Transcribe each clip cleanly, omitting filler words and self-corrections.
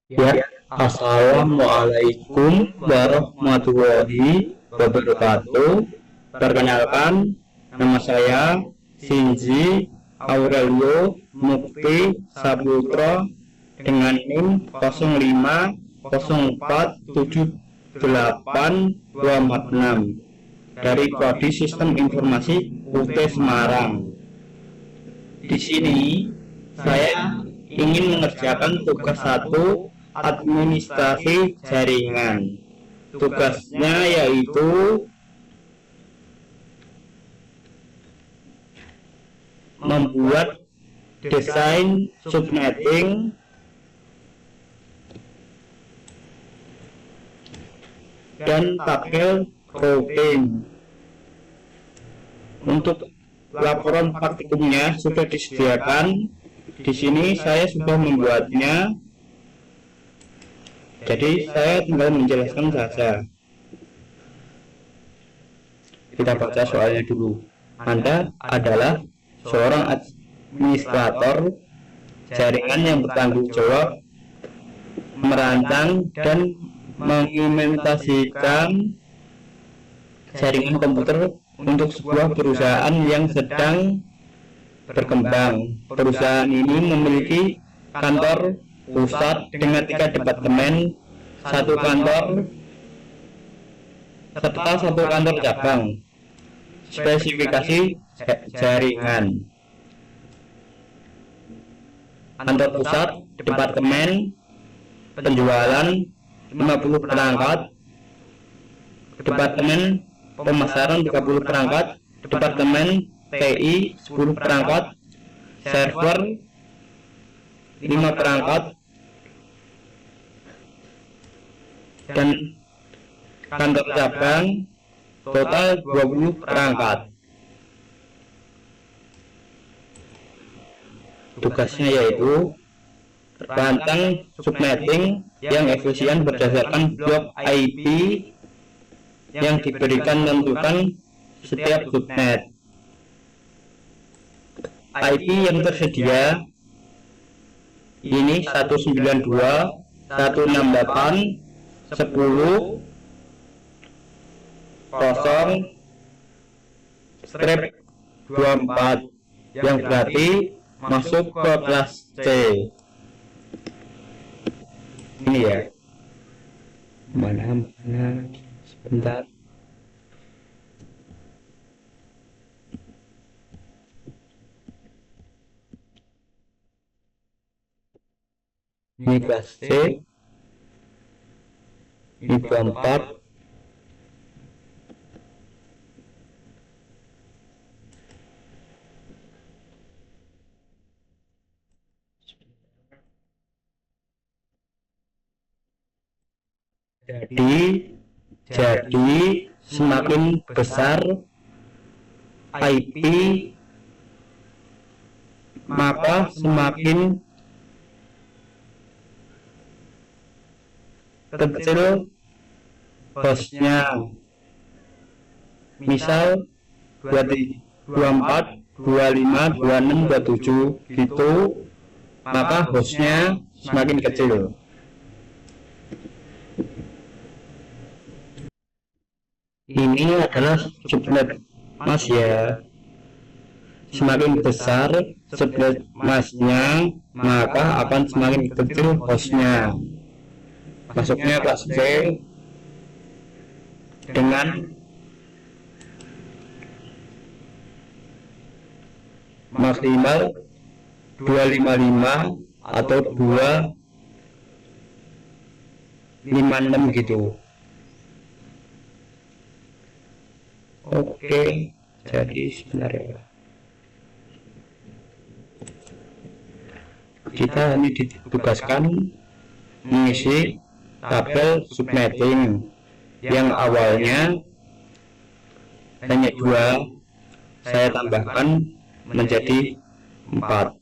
Ya, Assalamualaikum warahmatullahi wabarakatuh. Perkenalkan, nama saya Shinji Aurelio Mukti Saputra dengan NIM 05047878246 dari Prodi Sistem Informasi UT Semarang. Di sini saya ingin mengerjakan tugas satu, administrasi jaringan. Tugasnya yaitu membuat desain subnetting dan tabel routing. Untuk laporan praktikumnya sudah disediakan. Di sini saya sudah membuatnya. Jadi saya tinggal menjelaskan saja. Kita baca soalnya dulu. Anda adalah seorang administrator jaringan yang bertanggung jawab merancang dan mengimplementasikan jaringan komputer untuk sebuah perusahaan yang sedang berkembang. Perusahaan ini memiliki kantor pusat dengan 3 departemen, 1 kantor serta 1 kantor cabang. Spesifikasi jaringan: kantor pusat, departemen penjualan 50 perangkat, departemen pemasaran 30 perangkat, departemen TI 10 perangkat, server 5 perangkat, dan kantor cabang total 20 perangkat. Tugasnya yaitu rancang subnetting yang efisien berdasarkan blok IP yang diberikan tentukan setiap subnet. IP yang tersedia ini 192.168.0/24 yang berarti masuk ke kelas C. Ini ya. Mana sebentar. Ini kelas C, ini 24, jadi semakin besar IP maka semakin kecil hostnya. Misal 24, 25, 26, 27 gitu, maka hostnya semakin kecil. Ini adalah subnet mas ya. Semakin besar subnet masnya, maka akan semakin kecil hostnya. Masuknya kelas C dengan maksimal 255 atau 256 gitu. Oke, jadi sebentar ya. Kita ini ditugaskan mengisi tabel subnetting yang awalnya hanya 2, saya tambahkan menjadi 4.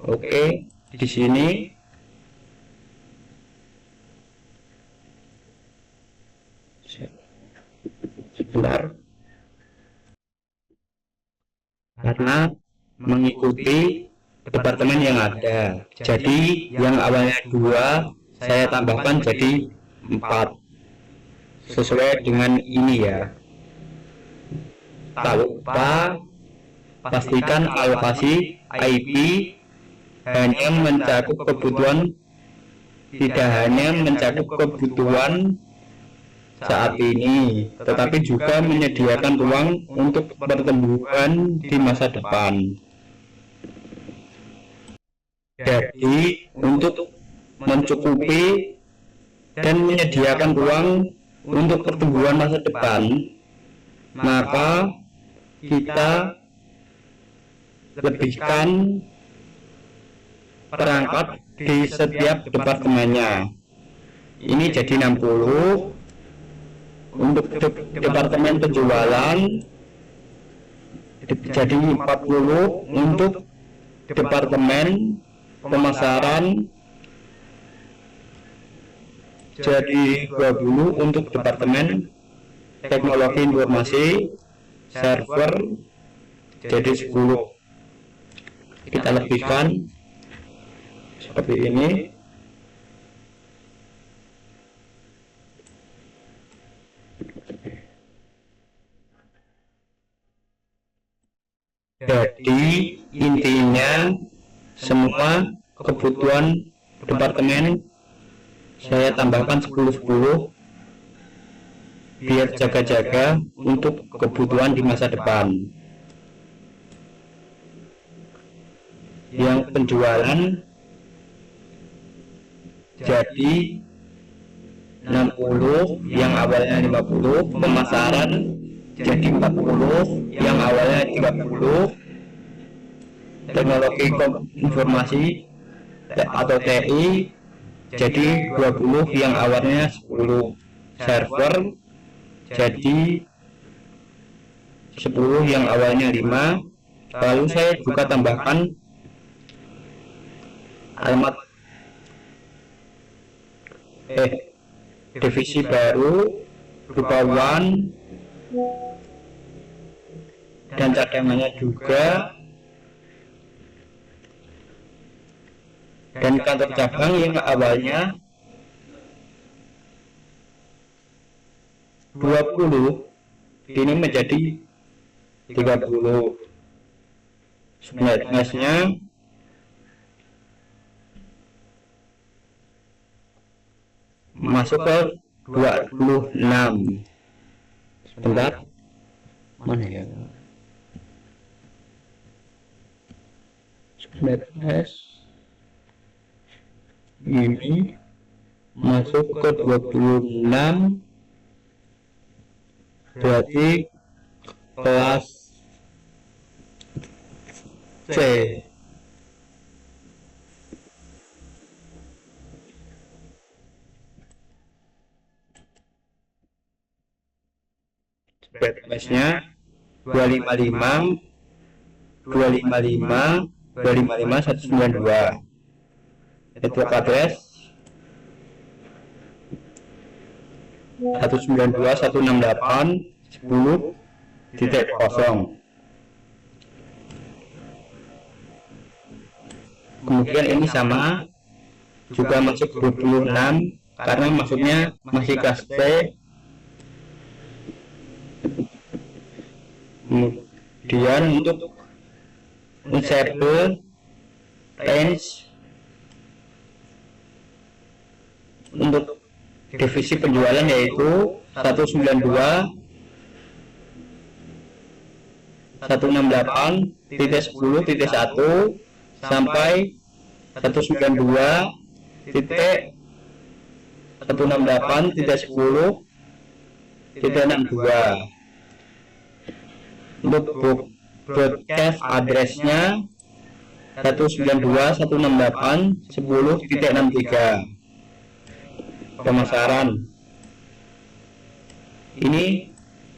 Oke, di sini sebentar, karena mengikuti departemen yang ada. Jadi yang awalnya 2 saya tambahkan jadi 4 sesuai dengan ini ya. Tak lupa pastikan alokasi IP hanya mencakup kebutuhan, tidak hanya mencakup kebutuhan saat ini, tetapi juga menyediakan ruang untuk pertumbuhan di masa depan. Jadi untuk mencukupi dan menyediakan ruang untuk pertumbuhan masa depan, maka kita lebihkan perangkat di setiap departemennya. Ini jadi 60 untuk departemen penjualan, jadi 40 untuk departemen pemasaran, jadi 20 untuk departemen teknologi informasi server, jadi 10. Kita lebihkan seperti ini. Jadi intinya semua kebutuhan departemen saya tambahkan 10-10 biar jaga-jaga untuk kebutuhan di masa depan. Yang penjualan jadi 60 yang awalnya 50, pemasaran jadi 40 yang awalnya 30, teknologi informasi atau TI jadi 20 yang awalnya 10, server jadi 10 yang awalnya 5. Lalu saya juga tambahkan alamat divisi baru berupa one dan cadangannya juga, dan kantor cabang yang awalnya 20 ini menjadi 30. Sebenarnya masuk ke 26. Sebentar, mana ya? Ini masuk ke 26, berarti kelas C. Bednya 255 255 192. Network address 192.168.10.0. Kemudian ini sama juga masuk 26 karena masuknya masih kelas C. Kemudian untuk unsable range untuk divisi penjualan yaitu 192.168.10.1 sampai 192.168.10.62. Untuk broadcast addressnya 192.168.10.63. Pemasaran ini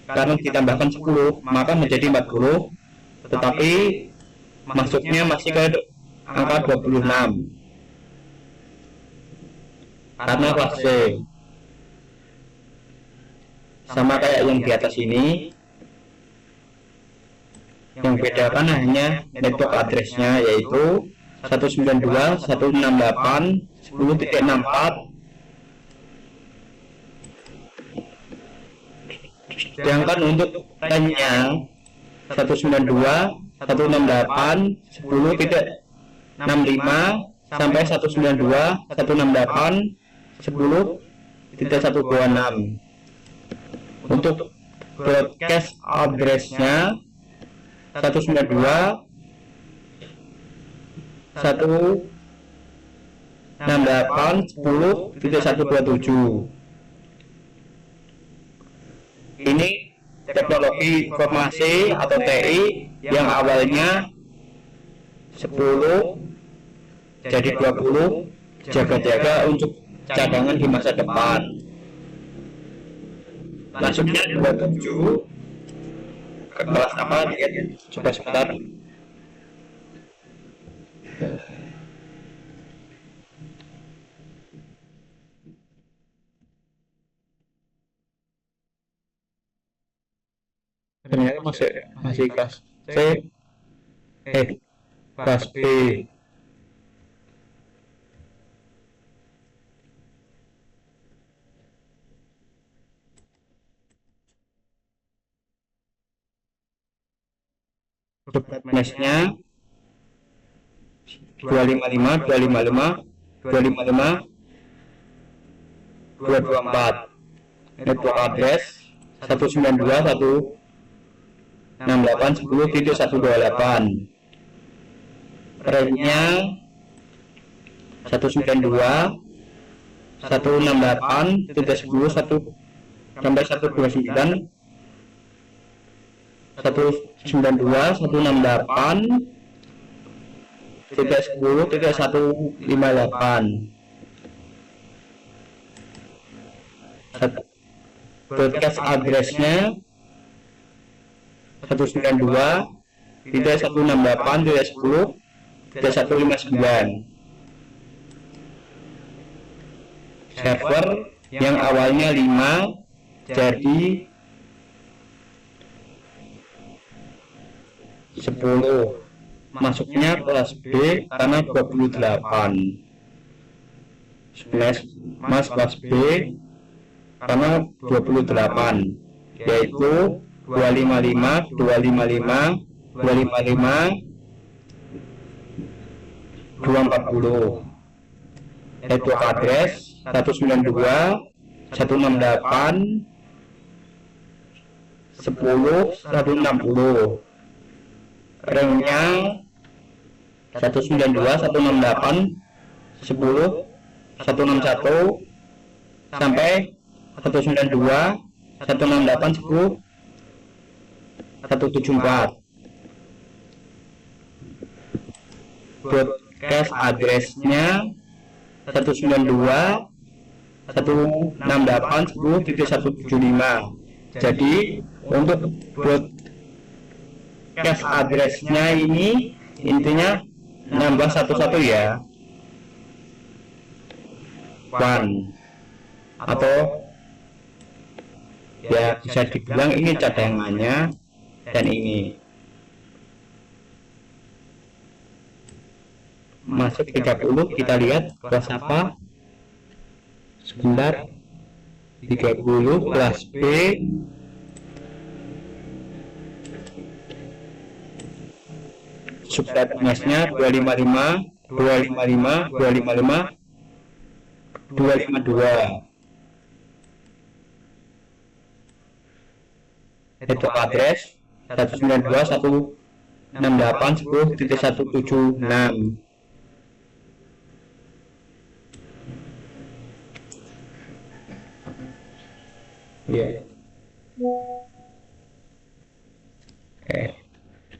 karena ditambahkan 10 maka menjadi 40, tetapi masuknya masih ke angka 26 karena kelas C. Sama kayak yang di atas ini. Yang bedakan hanya network address-nya, yaitu 192.168.10.64. Sedangkan untuk LAN-nya 192.168.10.65 sampai 192.168.10.126. Untuk broadcast address-nya 192.168.10.127. Ini teknologi informasi atau TI yang awalnya 10 jadi 20, jaga-jaga untuk cadangan di masa depan. Masuknya 27 ke kelas apa? Lihat, coba sebentar. Ternyata masih kelas C, kelas B. Mesh-nya 255, 255, 255, 224. Network address 192.168.10.128. Range-nya 192.168.10.1 sampai 129. 192.168.10.158. Broadcast address-nya 192.168.10.159. Server yang awalnya 5 jadi 10. Masuknya kelas B karena 28. Mas kelas B karena 28, yaitu 255, 255, 255, 240. Network address 192.168.10.160. Range-nya 192.168.10.161 sampai 192.168.10.174. Broadcast address-nya 192.168.10.175. Jadi untuk broadcast address-nya ini intinya nambah satu-satu ya, one, atau ya bisa dibilang ini cadangannya dan ini. Masuk 30, kita lihat kelas apa sebentar. 30 kelas B. Subset mesh-nya 255, 255, 255, 252. Network address 192.168.10.176. Ya.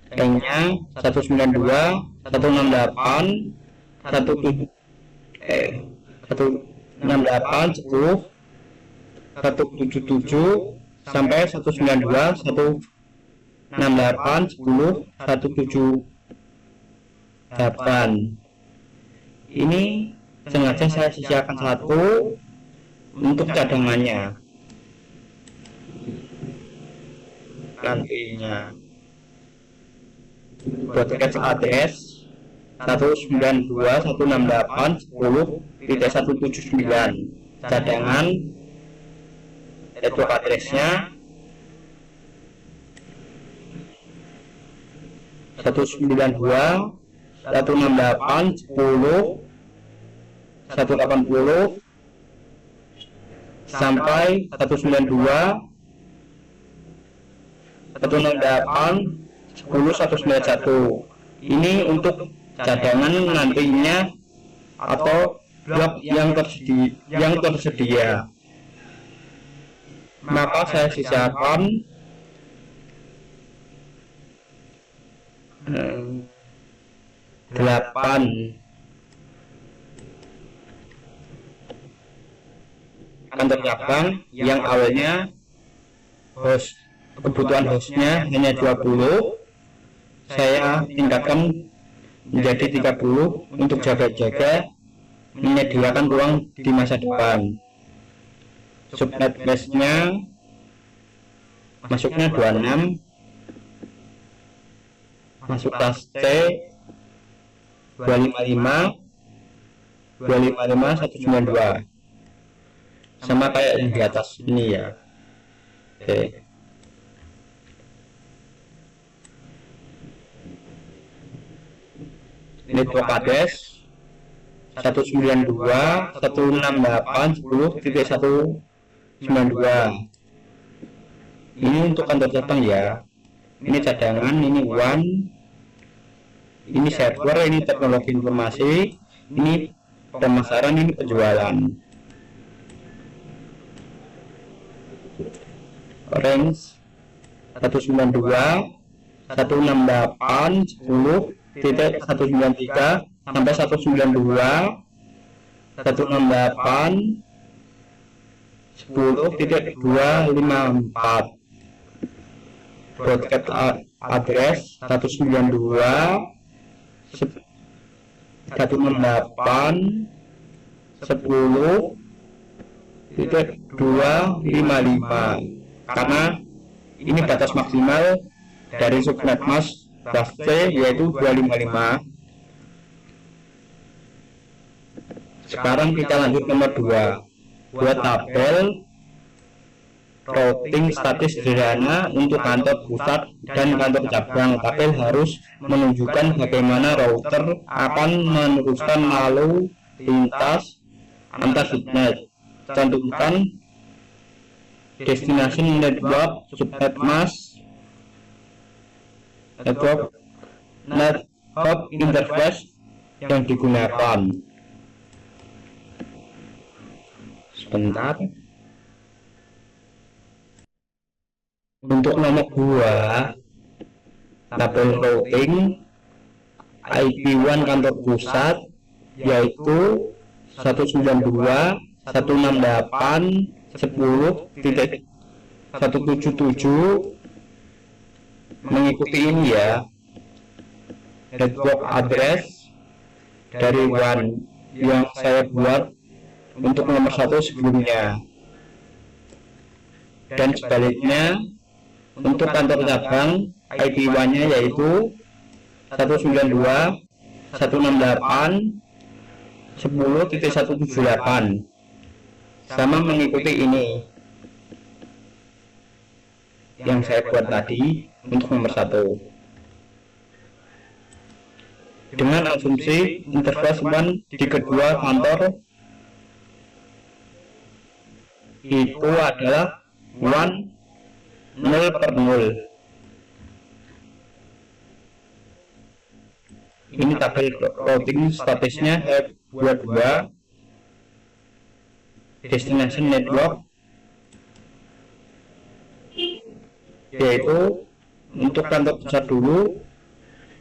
Range-nya 168 sampai 192.168.10.178. Ini sengaja saya sisihkan satu untuk cadangannya nantinya. broadcast address 192.168.10.179 cadangan network addressnya 192.168.10.180 sampai 192.168.10.191. Ini untuk cadangan nantinya atau blok yang tersedia. Maka saya sisakan 8 kantor cabang yang awalnya kebutuhan hostnya hanya 20, saya tingkatkan menjadi 30 untuk jaga-jaga menyediakan ruang di masa depan. Subnet flashnya masuknya 26, masuk tas C 255 sama kayak yang di atas ini ya. Oke. Network address 192.168.10.192. Ini untuk kantor cabang ya. Ini cadangan, ini WAN, ini server, ini teknologi informasi, ini pemasaran, ini penjualan. Range 192.168.10.193 sampai 192.168.10.254. Broadcast address 192.168.10.255 karena ini batas maksimal dari subnet mask kelas C yaitu 255. Sekarang kita lanjut nomor 2, buat tabel routing statis sederhana untuk kantor pusat dan kantor cabang. Tabel harus menunjukkan bagaimana router akan meneruskan lalu lintas antar subnet. Cantumkan destination network, subnet mask, network interface yang digunakan. Sebentar. Untuk nomor 2, tabel routing IP1 kantor pusat yaitu 192.168.10.177 mengikuti ini ya. Network address dari WAN yang saya buat untuk nomor 1 sebelumnya, dan sebaliknya untuk kantor cabang IP1 nya yaitu 192.168.10.178 sama mengikuti ini yang saya buat tadi untuk nomor 1 dengan asumsi interface WAN di kedua kantor itu adalah WAN 0/0. Ini tabel routing statusnya saya buat 2. Destination network yaitu untuk kantor pusat dulu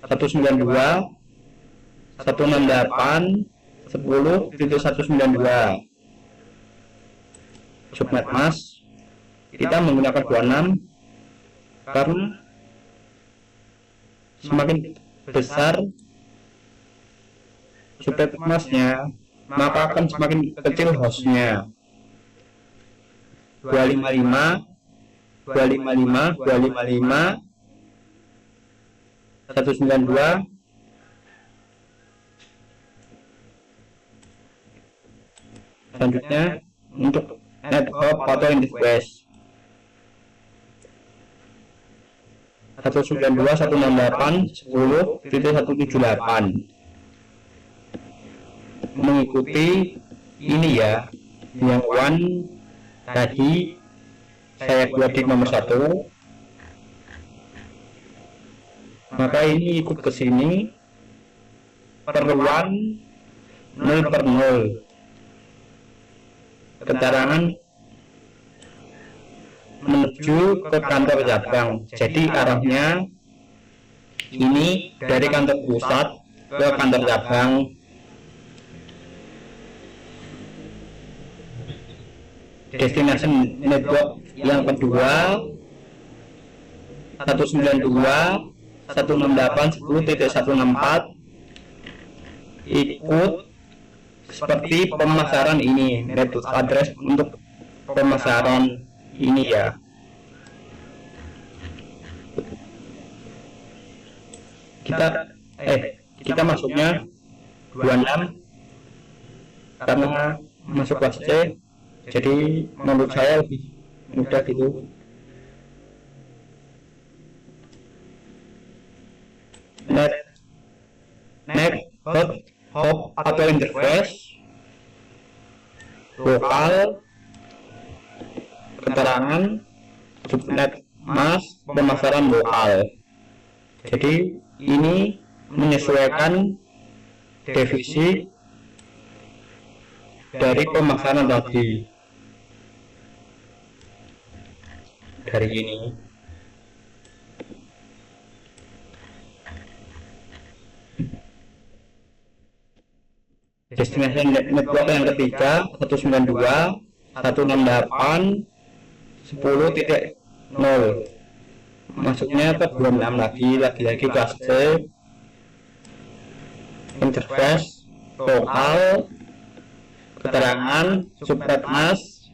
192.168.10.192. Subnet mask kita menggunakan 26 karena semakin besar subnet masknya maka akan semakin kecil hostnya. 255 255 255 192. Selanjutnya untuk network atau interface 192.168.10.178 mengikuti ini ya, yang one tadi saya buat di nomor 1, maka ini ikut ke sini per 1 0 per 0 keterangan menuju ke kantor cabang. Jadi arahnya ini dari kantor pusat ke kantor cabang. Destination network yang kedua 192.168.10.164 ikut seperti pemasaran ini, network address untuk pemasaran ini ya. Kita masuknya 26 karena masuk kelas C, jadi menurut saya lebih mudah gitu. Network hop atau interface lokal, keterangan subnet mas pemasaran lokal. Jadi ini menyesuaikan definisi dari pemasaran tadi dari ini. Destination network yang ketiga 192.168.10.0 masuknya ke 26 lagi kelas C. Interface lokal, keterangan subnet mas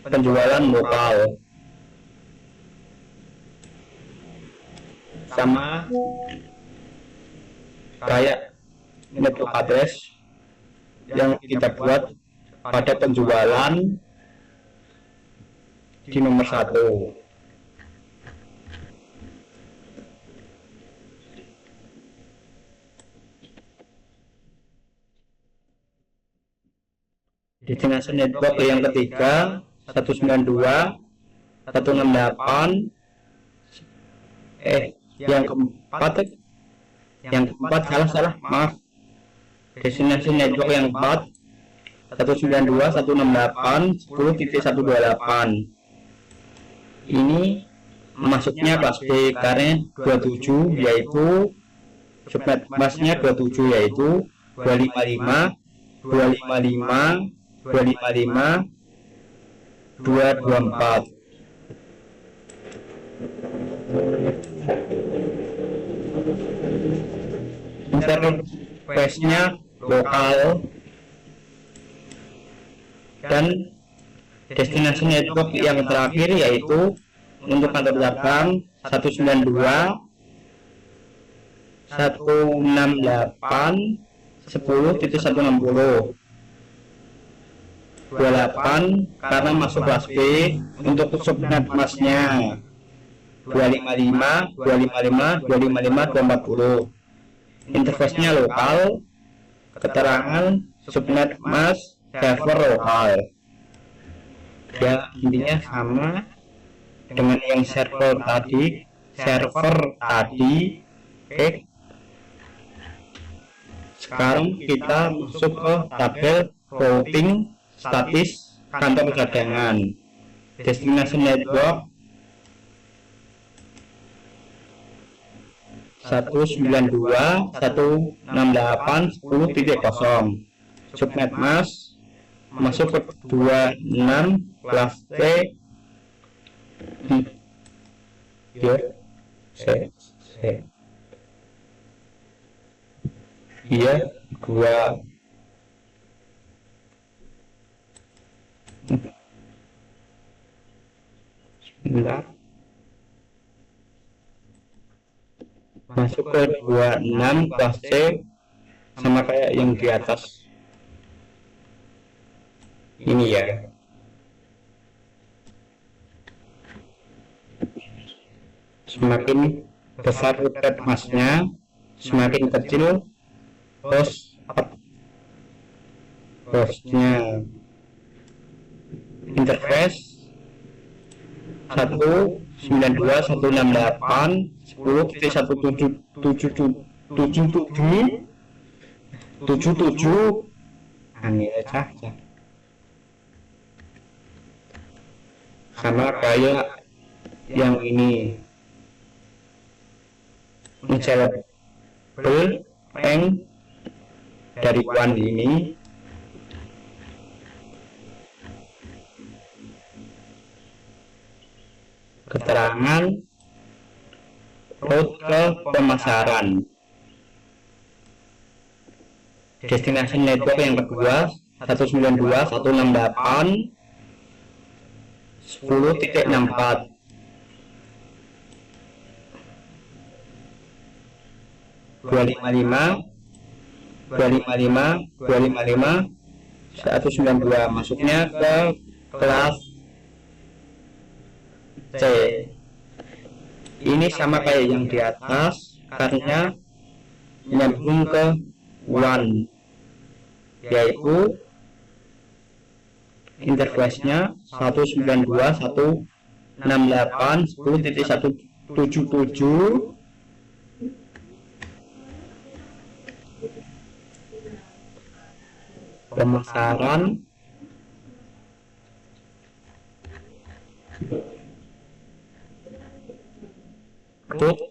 penjualan lokal, sama kayak network address yang kita buat pada penjualan di nomor 1. Destination network yang ketiga 192.168 yang keempat salah maaf. Destination network yang keempat 192.168.10.128 ini masuknya kelas B karena 27 yaitu subnet masnya 27 yaitu 255 224. Interface-nya lokal dan destination network yang terakhir yaitu untuk kantor cabang 192.168.10.160 28 karena masuk kelas B. Untuk subnet masnya 255 240. Interface-nya lokal, keterangan subnet mas server lokal. Ya intinya sama dengan yang server tadi. Oke. Sekarang kita masuk ke tabel routing statis kantor cadangan. Destination network 192.168.10.0 subnet mas masuk ke 26 kelas C iya 2 9 masuk ke 26 kelas C, sama kayak yang di atas ini ya. Semakin besar root mass-nya, semakin kecil host-nya. Interface 192.168.10.17777 ini aja sama kayak yang ini uncellable rank dari one ini keterangan route ke pemasaran. Destination network yang kedua 192.168.10.64 255 masuknya ke kelas C. Ini sama kayak yang di atas karena nyambung ke one, yaitu interface-nya 192.168.10.177 pemasaran route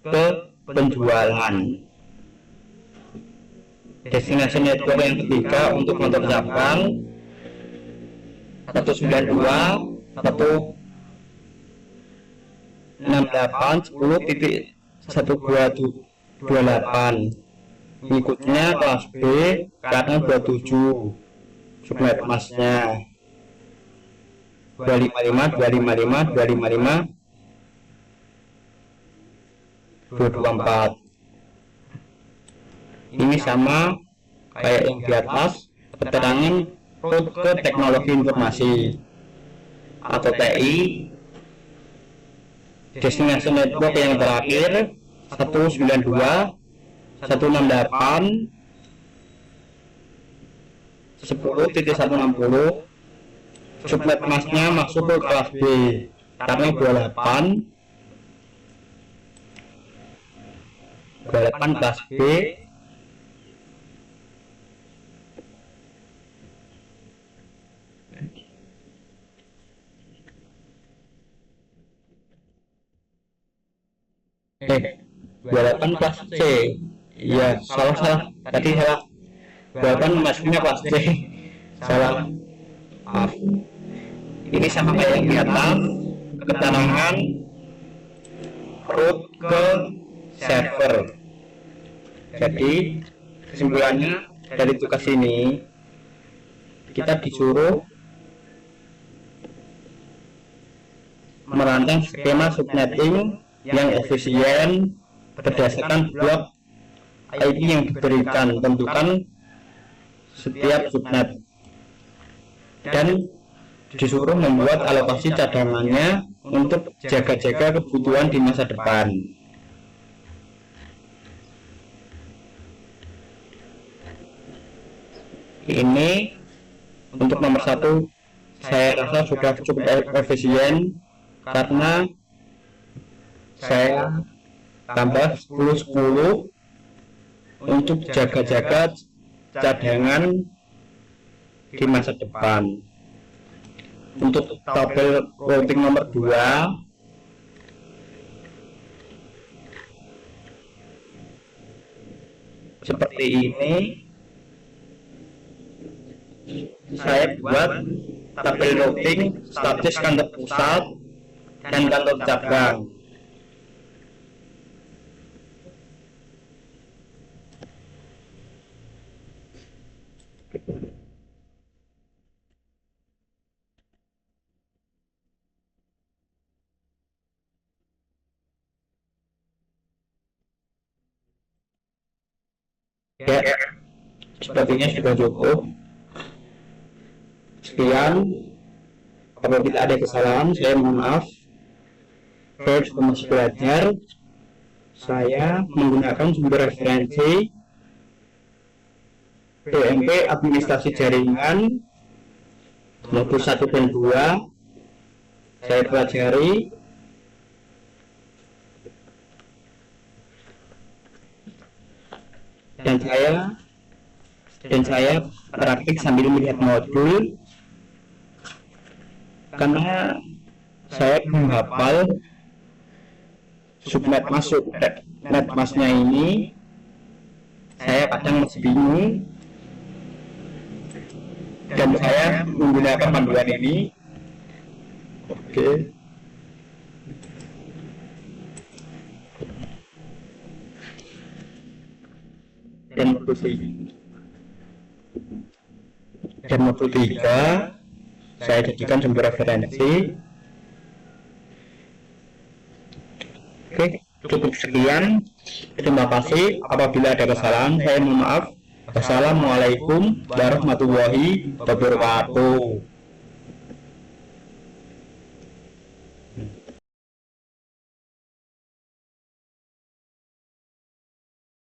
ke penjualan. Destination network yang ketiga untuk kantor cabang 192.168.10.1228. Berikutnya kelas B karena 27 subnet massnya 255 224. Ini sama kayak yang di atas, keterangan route ke teknologi informasi atau TI. Destination network yang terakhir 192.168 10.160 subnet massnya masuk ke kelas B karena 28 kelas B kelas C ya, salah tadi salah, 28 masuknya kelas C, salah, maaf. Ini sama kayak yang di atas, keterangan route ke server. Jadi kesimpulannya dari tugas ini kita disuruh merancang skema subnetting yang efisien berdasarkan blok IP yang diberikan, tentukan setiap subnet, dan disuruh membuat alokasi cadangannya untuk jaga-jaga kebutuhan di masa depan. Ini untuk nomor 1 saya rasa sudah cukup efisien karena saya tambah 10 untuk jaga-jaga cadangan di masa depan. Untuk tabel routing nomor 2 seperti ini, saya buat tabel routing status kantor pusat dan kantor cabang. Ya, sepertinya sudah cukup. Sekian. Apabila ada kesalahan, saya mohon maaf. Saya juga masih belajar. Saya menggunakan sumber referensi PMP Administrasi Jaringan modul 1 dan 2. Saya pelajari dan saya praktik sambil melihat modul, karena saya belum hafal subnet masuk net masnya ini. Saya kadang masih bingung dan saya menggunakan panduan ini. Oke. Dan modul 3 saya jadikan sumber referensi. Oke, cukup sekian. Terima kasih. Apabila ada kesalahan, saya mohon maaf. Wassalamualaikum warahmatullahi wabarakatuh.